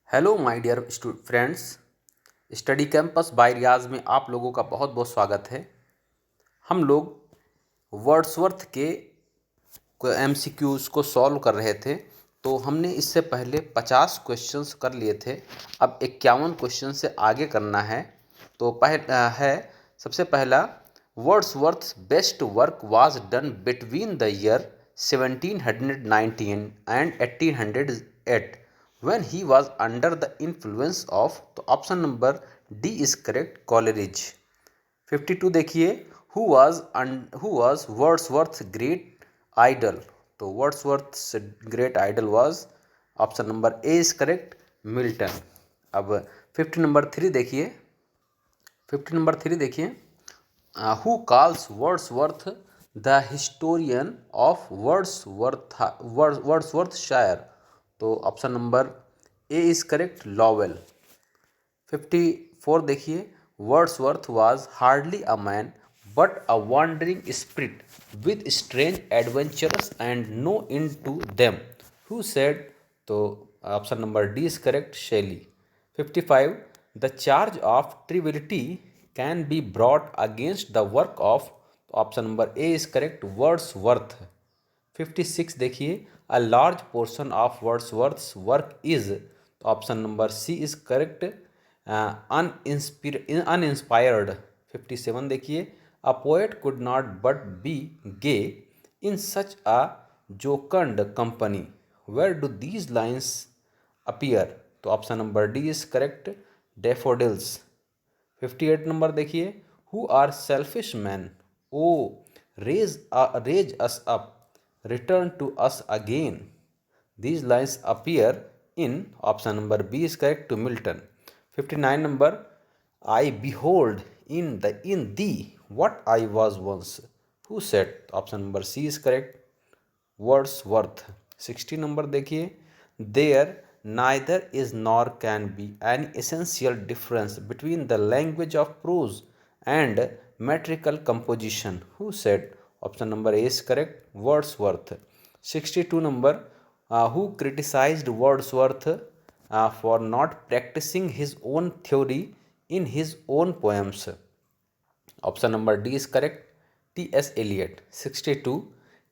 Hello my dear friends. Study campus by Riaz में आप लोगों का बहुत बहुत स्वागत है। हम लोग वर्ड्सवर्थ के एमसीक्यूज़ को सॉल्व कर रहे थे। तो हमने इससे पहले 50 क्वेश्चंस कर लिए थे। अब 51 क्वेश्चन से आगे करना है। तो सबसे पहला, Wordsworth's best work was done between the year 1719 and 1808 when he was under the influence of, तो option number D is correct, Coleridge. 52 देखिए, who was Wordsworth great idol, तो Wordsworth great idol was, option number A is correct, Milton. अब 50 number 3 देखिए, who calls Wordsworth the historian of Wordsworthshire, तो option number A is correct, Lowell. 54 देखिए, Wordsworth was hardly a man but a wandering spirit with strange adventurous and no in to them, who said, तो option number D is correct, Shelley. 55, the charge of triviality can be brought against the work of, option number A is correct, Wordsworth. 56 देखिए, a large portion of Wordsworth's work is, option number C is correct, uninspired. 57 देखिए, a poet could not but be gay in such a जोकंड company, where do these lines appear, तो option number D is correct, daffodils. 58 number देखिए, who are selfish man, oh raise us up, return to us again. These lines appear in, option number B is correct, to Milton. 59 number, I behold in thee what I was once. Who said? Option number C is correct, Wordsworth. 60 number देखिए, there neither is nor can be any essential difference between the language of prose and metrical composition. Who said? Option number A is correct, Wordsworth. 62 number, who criticized Wordsworth for not practicing his own theory in his own poems? Option number D is correct, T.S. Eliot. 62,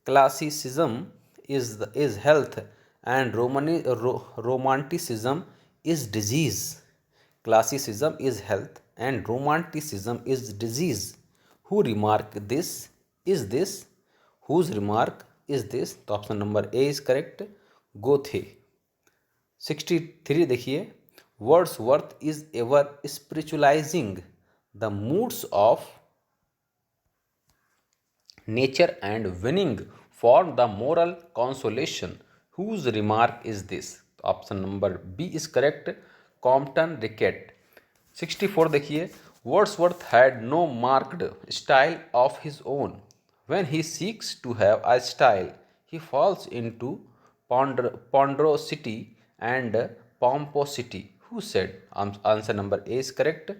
classicism is health and romanticism is disease. Classicism is health and romanticism is disease. Who remark this? Is this? Whose remark is this? तो option number A is correct, Goethe. 63 देखिए, Wordsworth is ever spiritualising the moods of nature and winning for the moral consolation. Whose remark is this? Option number B is correct, Compton Rickett. 64 देखिए, Wordsworth had no marked style of his own. When he seeks to have a style, he falls into ponderosity and pomposity. Who said? Answer number A is correct,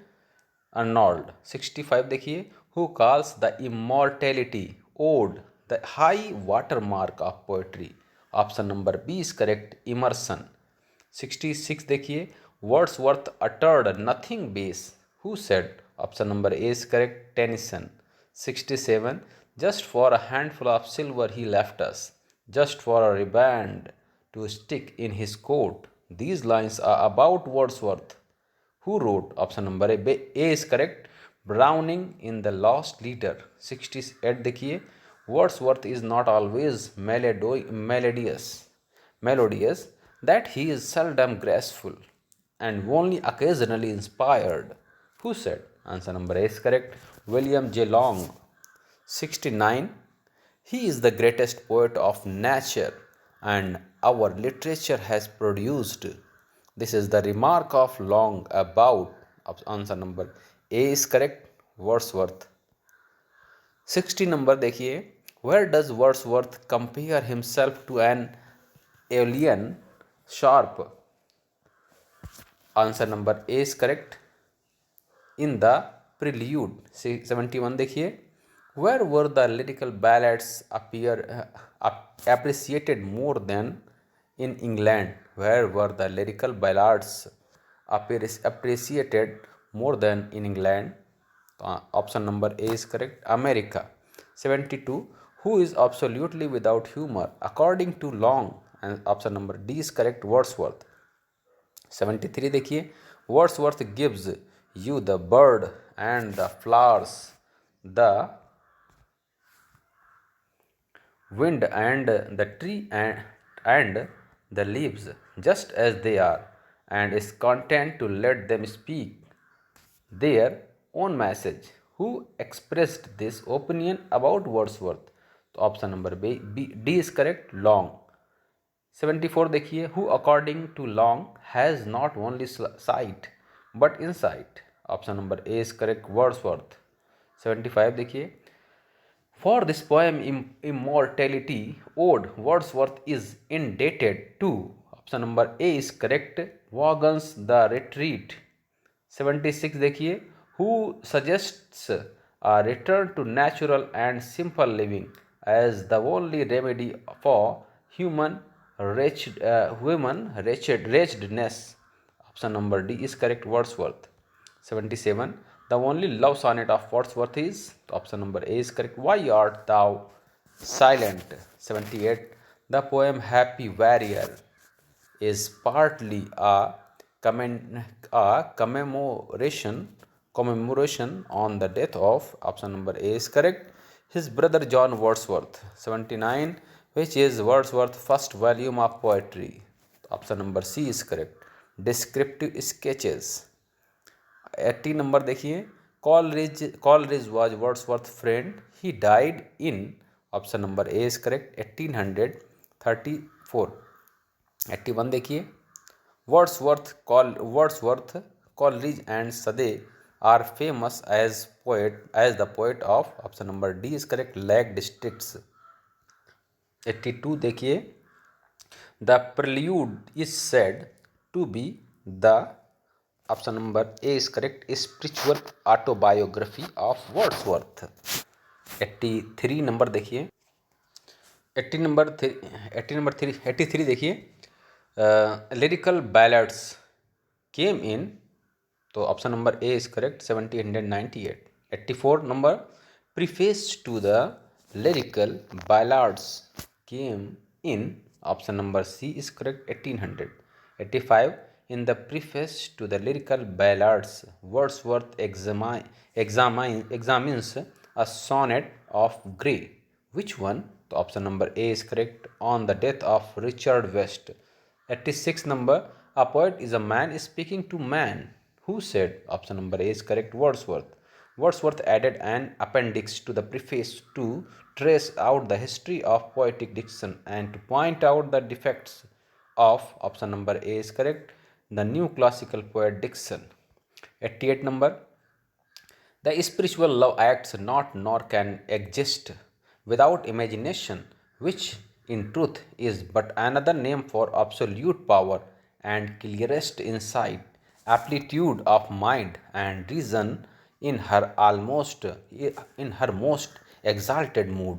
Arnold. 65 देखिए, who calls the immortality ode the high water mark of poetry, option number B is correct, Emerson. 66 देखिए, Wordsworth uttered nothing base, who said, option number A is correct, Tennyson. 67, just for a handful of silver he left us, just for a riband to stick in his coat, these lines are about Wordsworth. Who wrote? Option number A is correct, Browning in the Lost Leader. 68 देखिए, Wordsworth is not always melodious, that he is seldom graceful and only occasionally inspired. Who said? Answer number A is correct, William J. Long. 69, he is the greatest poet of nature and our literature has produced. This is the remark of Long about, answer number A is correct, Wordsworth. 60 number देखिए, where does Wordsworth compare himself to an alien sharp? Answer number A is correct, in the prelude. 71 देखिए, where were the lyrical ballads appreciated more than in England? where were the lyrical ballads appreciated more than in England? Option number A is correct. America. 72. Who is absolutely without humor according to Long? And option number D is correct. Wordsworth. 73 देखिए, Wordsworth gives you the bird and the flowers, the wind and the tree and the leaves just as they are, and is content to let them speak their own message. Who expressed this opinion about Wordsworth? तो option number D is correct, Long. 74 देखिए, who according to Long has not only sight but insight? Option number A is correct, Wordsworth. 75 देखिए, for this poem immortality ode Wordsworth is indebted to? Option number A is correct, Vaughan's the retreat. 76 देखिए, who suggests a return to natural and simple living as the only remedy for human wretchedness? Option number D is correct, Wordsworth. 77. The only love sonnet of Wordsworth is? Option number A is correct, Why art thou silent? 78. The poem Happy Warrior is partly a commemoration on the death of? Option number A is correct, his brother John Wordsworth. 79. Which is Wordsworth's first volume of poetry? Option number C is correct, Descriptive Sketches. 80 number देखिए, Coleridge was Wordsworth's friend. He died in? Option number A is correct, 1834. 81 देखिए, Wordsworth, Coleridge and Sade are famous as the poet of? Option number D is correct, Lake Districts. 82 देखिए, the prelude is said to be the? Option number A is correct, spiritual autobiography of Wordsworth. 83 number देखिए, 83 देखिए, lyrical ballads came in? तो option number A is correct, 1798. 84 number, preface to the lyrical ballads came in? Option number C is correct, 1800. 85. In the preface to the lyrical ballads, Wordsworth examines a sonnet of Gray. Which one? The option number A is correct, On the Death of Richard West. 86 number, a poet is a man speaking to man. Who said? Option number A is correct, Wordsworth. Wordsworth added an appendix to the preface to trace out the history of poetic diction and to point out the defects of? Option number A is correct, the new classical poet diction. 88 number, the spiritual love acts not nor can exist without imagination, which in truth is but another name for absolute power and clearest insight, amplitude of mind and reason in her most exalted mood.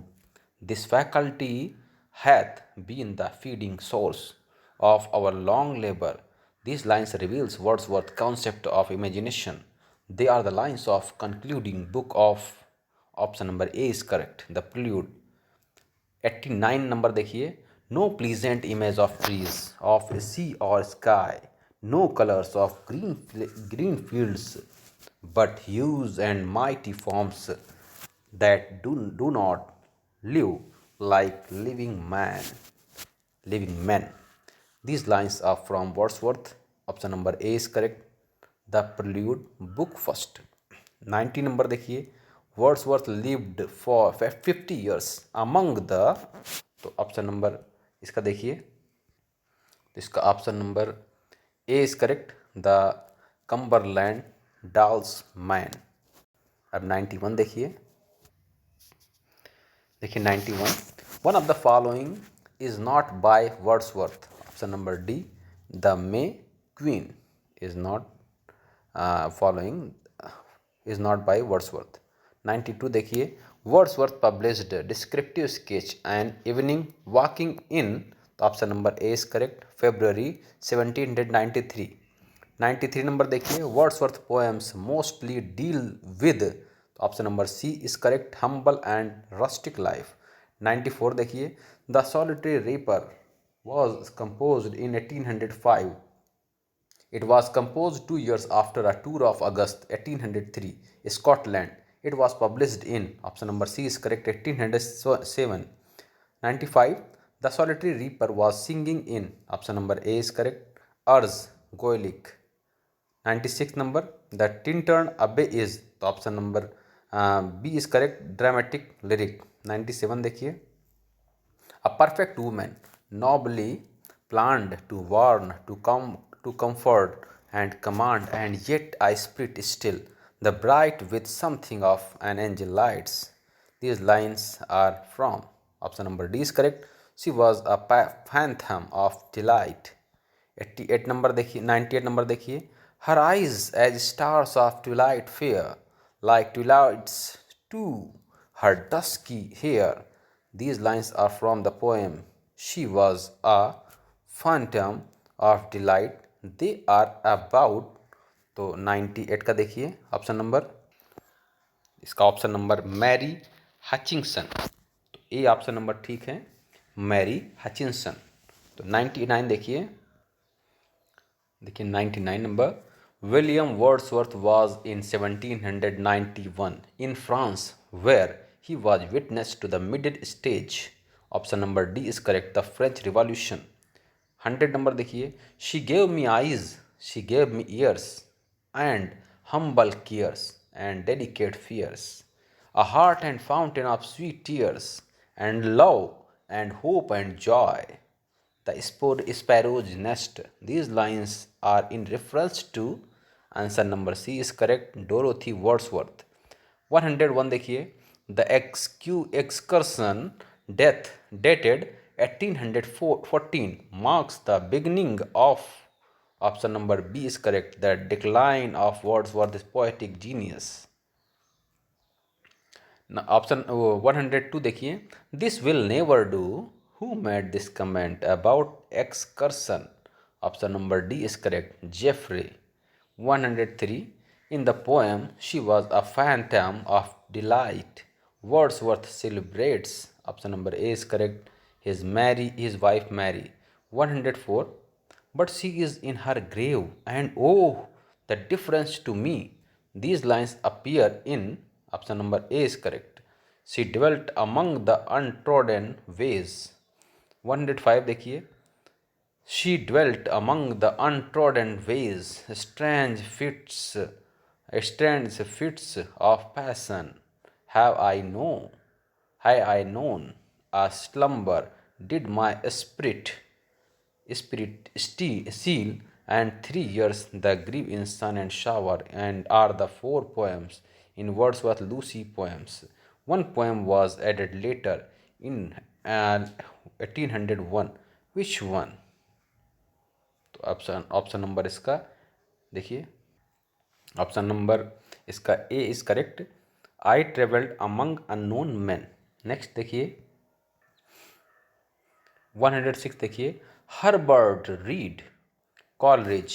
This faculty hath been the feeding source of our long labor. These lines reveals Wordsworth's concept of imagination. They are the lines of concluding book of? Option number A is correct, the prelude. 89 number देखिए, no pleasant image of trees, of sea or sky, no colors of green fields, but hues and mighty forms that do not live like living men. These lines are from Wordsworth. Option number A is correct, the prelude, book first. 90 number देखिए, Wordsworth lived for 50 years among the? तो option number इसका देखिए, तो इसका option number A is correct, the Cumberland dals man. अब 91 देखिए, 91, one of the following is not by Wordsworth. Option number D, the May Queen is not following, is not by Wordsworth. 92 देखिए, Wordsworth published descriptive sketch An Evening Walking in तो option number A is correct, February 1793। 93 number देखिए, Wordsworth poems mostly deal with, तो option number C is correct, humble and rustic life. 94 देखिए, the solitary reaper was composed in 1805. It was composed 2 years after a tour of August 1803, Scotland. It was published in, option number C is correct, 1807. 95. The solitary reaper was singing in, option number A is correct, Urs Goelik. 96 number, the Tintern Abbey is, तो option number B is correct, dramatic lyric. 97 देखिए, a perfect woman, nobly planned to warn, to comfort and command, and yet I spirit still, the bright with something of an angel lights. These lines are from, option number D is correct. She was a phantom of delight. 88 number देखिए, 98 number देखिए, her eyes as stars of twilight fair, like twilight's too, her dusky hair. These lines are from the poem She Was a Phantom of Delight. They are about, तो 98 का देखिए option number, इसका option number Mary Hutchinson, तो A option number ठीक है, Mary Hutchinson. तो 99 देखिए, 99 number, William Wordsworth was in 1791 in France, where he was witness to the middle stage. Option number D is correct, the French revolution. 100 number देखिए, she gave me eyes, she gave me ears and humble cares and delicate fears, a heart and fountain of sweet tears, and love and hope and joy, the sparrow's nest. These lines are in reference to, answer number C is correct, Dorothy Wordsworth। 101 देखिए, the excursion death dated 1814 marks the beginning of, option number B is correct, the decline of Wordsworth's poetic genius। Option 102 देखिए, this will never do, who made this comment about excursion, option number D is correct, Jeffrey. 103, in the poem she was a Phantom of delight, Wordsworth celebrates, option number A is correct, his wife Mary। 104, but she is in her grave, and oh, the difference to me. These lines appear in, option number A is correct, she dwelt among the untrodden ways। 105 देखिए, she dwelt among the untrodden ways, strange fits of passion, have I known, a slumber did my spirit seal, and 3 years the grieve in sun and shower, and are the 4 poems in Wordsworth Lucy poems। One poem was added later in 1801, which one? तो option number इसका देखिए, option number इसका A is correct, I travelled among unknown man. Next देखिए, 106 देखिए, Herbert Read, Coleridge,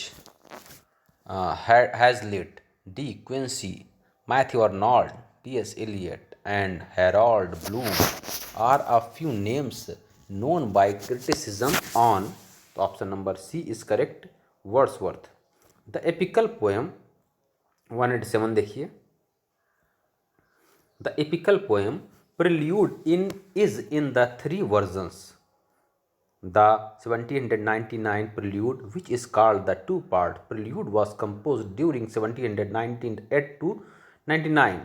Hazlitt, De Quincey, Matthew Arnold, T S. Eliot, and Harold Bloom are a few names known by criticism on, तो option number C is correct, Wordsworth. The epical poem 187 देखिए, the epical poem prelude is in the 3 versions. The 1799 prelude, which is called the two-part prelude, was composed during 1798 to 99.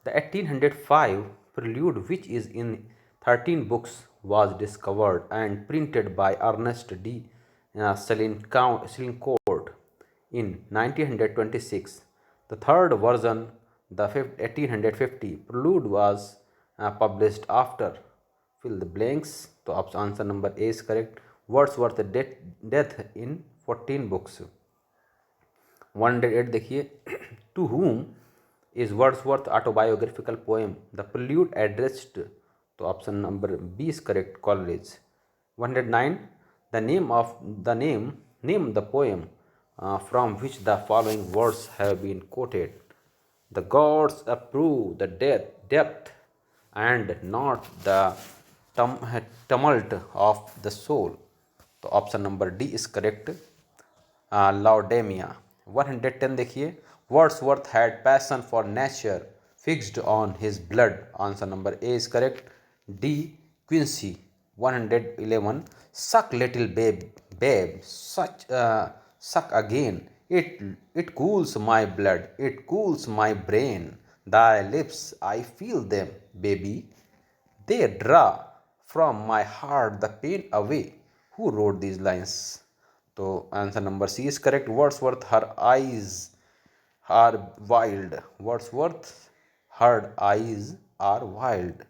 The 1805 prelude, which is in 13 books, was discovered and printed by Ernest D. Selincourt in 1926. The third version, the 1850 prelude, was published after, fill the blanks, तो answer number A is correct, Wordsworth death in 14 books. 108 देखिए, to whom is Wordsworth autobiographical poem, the prelude addressed, तो option number B is correct, Coleridge. 109. The name the poem from which the following words have been quoted. The gods approve the depth and not the tumult of the soul. तो option number D is correct, Laodamia. 110 देखिए, Wordsworth had passion for nature fixed on his blood. Answer number A is correct, De Quincey. 111, suck little babe, suck again. It cools my blood, it cools my brain. Thy lips, I feel them, baby. They draw from my heart the pain away. Who wrote these lines? तो answer number C is correct, Wordsworth. Her eyes are wild, Wordsworth her eyes are wild.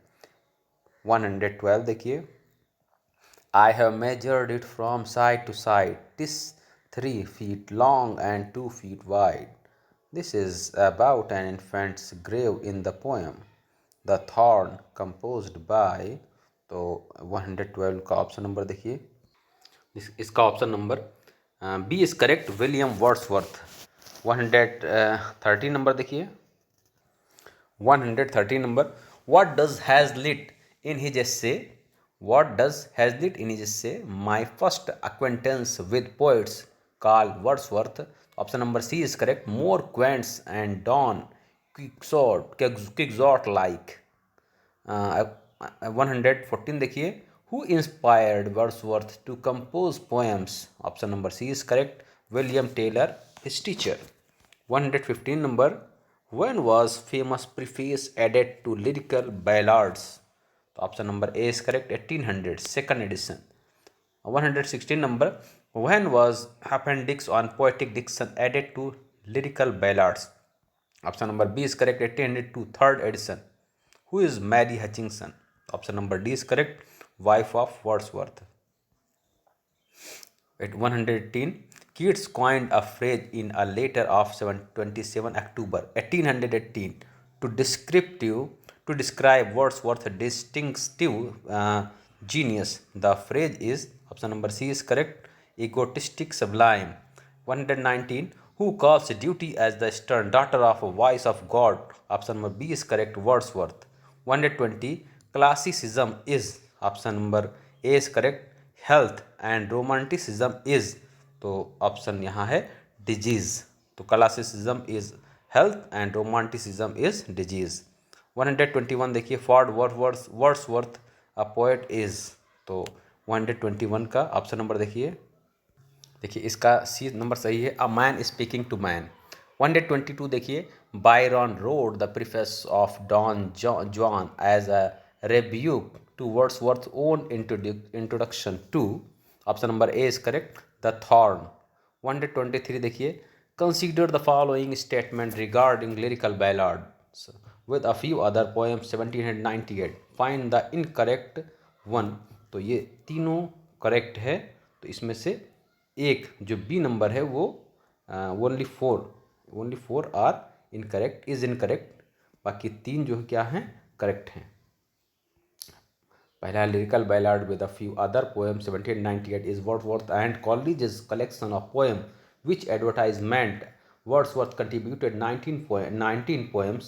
112 देखिए, I have measured it from side to side. 'Tis 3 feet long and 2 feet wide. This is about an infant's grave in the poem The Thorn, composed by। तो 112 का option number देखिए, इसका option number B is correct, William Wordsworth. 113 number देखिए, 113 number, what does Hazlitt in his essay? What does Hazlitt in his essay My First Acquaintance with Poets Carl Wordsworth? Option number C is correct. More quaints and Don Quixote like. 114 देखिए, who inspired Wordsworth to compose poems? Option number C is correct. William Taylor, his teacher. 115 number, when was famous preface added to lyrical ballads? Option number A is correct, 1800 second edition. 116 number, when was appendix on poetic diction added to lyrical ballads? Option number B is correct, 1802 third edition. Who is Mary Hutchinson? Option number D is correct, wife of Wordsworth. 118, Keats coined a phrase in a letter of 27 October 1818 to describe Wordsworth's distinctive genius. The phrase is, option number C is correct, egotistic sublime. 119, who calls duty as the stern daughter of a voice of God? Option number B is correct, Wordsworth. 120, classicism is, option number A is correct, health, and romanticism is, तो option यहाँ है disease. तो classicism is health and romanticism is disease. 121 देखिए, for Wordsworth a poet is, तो 121 का option number देखिए इसका सी number सही है, a man speaking to man. 122 देखिए, Byron wrote the preface of Don Juan as a rebuke to Wordsworth's own introduction to, option number A is correct, the thorn. 123 देखिए, consider the following statement regarding lyrical ballads with a few other poems 1798, find the incorrect one। तो ये तीनों correct है, तो इसमें से एक जो बी नंबर है वो ओनली फोर आर इनकरेक्ट, बाकी तीन जो क्या हैं करेक्ट हैं। पहला lyrical ballad with a few other poem 1798 is Wordsworth and colleges collection of poem which advertisement Wordsworth contributed 19 poems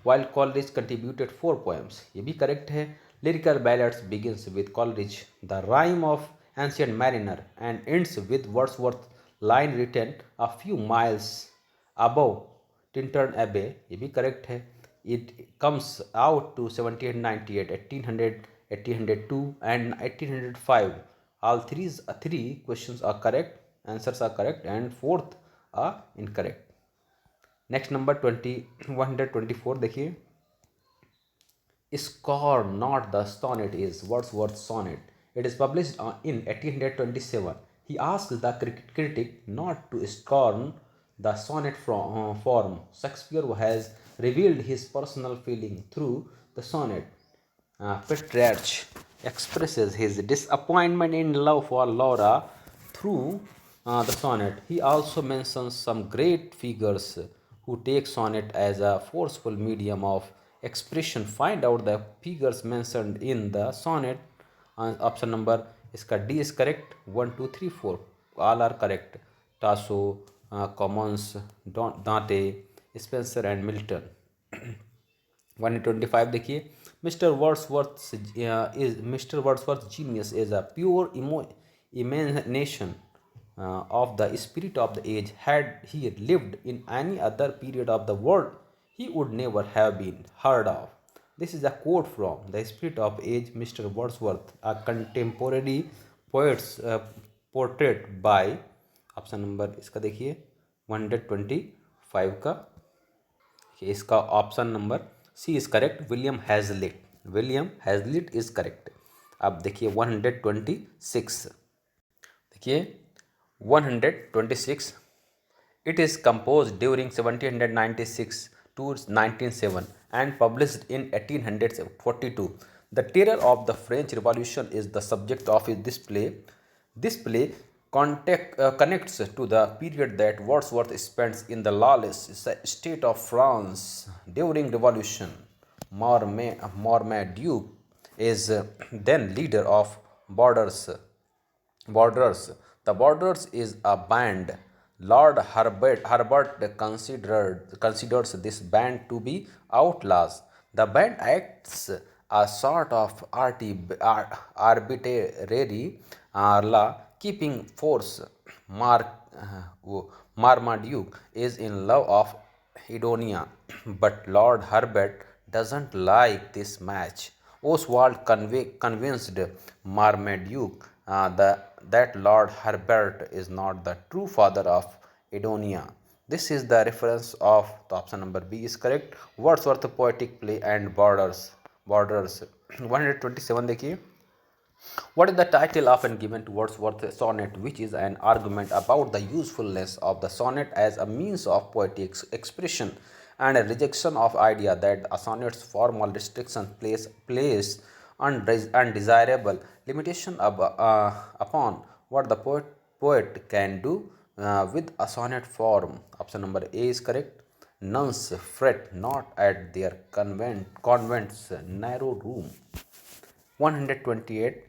while Coleridge contributed 4 poems। ये भी करेक्ट है। Lyrical ballads begins with Coleridge the rhyme of ancient mariner and ends with Wordsworth line written a few miles above Tintern Abbey। ये भी correct है। It comes out to 1798, 1800, 1802 and 1805. All three questions are correct, answers are correct, and fourth are incorrect. Next number 124 देखिए, Scorn Not the Sonnet is Wordsworth's sonnet. It is published in 1827. He asks the critic not to scorn the sonnet form. Shakespeare has revealed his personal feeling through the sonnet. Petrarch expresses his disappointment in love for Laura through the sonnet. He also mentions some great figures who take sonnet as a forceful medium of expression. Find out the figures mentioned in the sonnet. Option number इसका D is correct. 1 2 3 4 all are correct. Tasso, Camoens, Dante, Spenser and Milton. 125 देखिए, mister Wordsworth genius is a pure imagination of the spirit of the age. Had he lived in any other period of the world, he would never have been heard of. This is a quote from The Spirit of Age, Mr. Wordsworth, a contemporary poet's portrait by, option number इसका देखिए 125 का, इसका option number C is correct, William Hazlitt. William Hazlitt is correct. अब देखिए 126, देखिए 126, it is composed during 1796 to 1907 and published in 1842. The terror of the French Revolution is the subject of this play. This play connects to the period that Wordsworth spends in the lawless state of France during Revolution. Marmaduke is then leader of Borders. The Borders is a band. Lord Herbert considers this band to be outlaws. The band acts a sort of arbitrary law keeping force. Marmaduke is in love of Edonia, but Lord Herbert doesn't like this match. Oswald convinced Marmaduke that Lord Herbert is not the true father of Edonia. This is the reference of the option number B is correct. Wordsworth poetic play and borders 127 देखिए, what is the title often given to Wordsworth's sonnet, which is an argument about the usefulness of the sonnet as a means of poetic expression and a rejection of idea that a sonnet's formal restrictions place undesirable limitation upon what the poet can do with a sonnet form. Option number A is correct. Nuns fret not at their convent's narrow room. 128,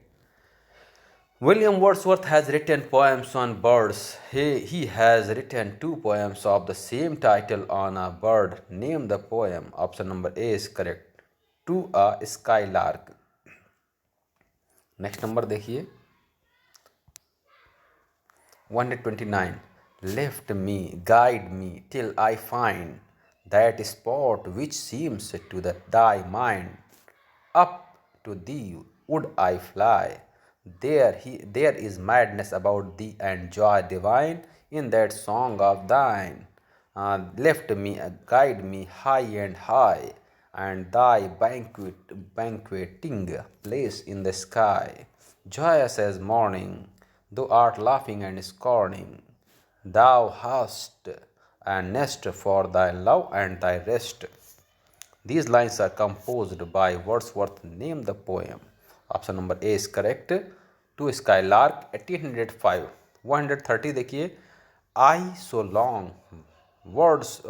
William Wordsworth has written poems on birds. He has written two poems of the same title on a bird. Name the poem. Option number A is correct. To a Skylark. Next number देखिए 129, Left me, guide me till I find that spot which seems to thy mind. Up to thee would I fly. There is madness about thee and joy divine in that song of thine. Left me, guide me high and high, and thy banqueting place in the sky, joyous as morning, thou art laughing and scorning. Thou hast a nest for thy love and thy rest. These lines are composed by Wordsworth. Name the poem. Option number A is correct. To Skylark 1805. 130 देखिए, I so long words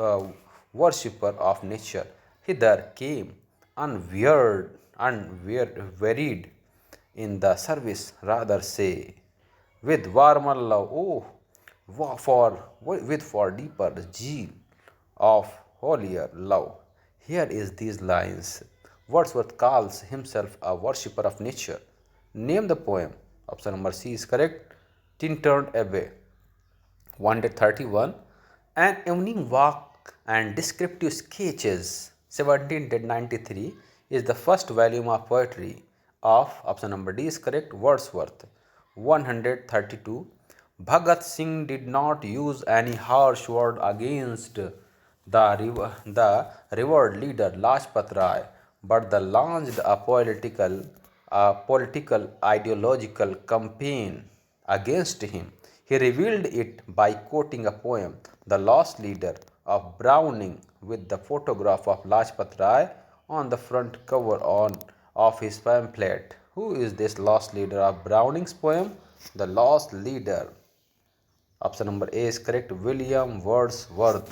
worshipper of nature hither came unwearied in the service, rather say, with warmer love, oh, with for deeper zeal of holier love. Here is these lines. Wordsworth calls himself a worshipper of nature. Name the poem. Option number C is correct. Tintern Abbey. 131, An Evening Walk and Descriptive Sketches, 1793, is the first volume of poetry of, option number D is correct, Wordsworth. 132, Bhagat Singh did not use any harsh word against the revered leader Lajpat Rai, but the launched a political ideological campaign against him. He revealed it by quoting a poem, The Lost Leader of Browning, with the photograph of Lajpat Rai on the front cover of his pamphlet. Who is this lost leader of Browning's poem? The Lost Leader. Option number A is correct, William Wordsworth.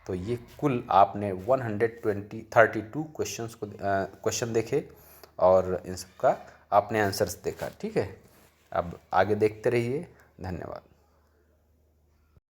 तो ये कुल आपने 132 question देखे और इन सब का आपने answers देखा। ठीक है, अब आगे देखते रहिए। धन्यवाद।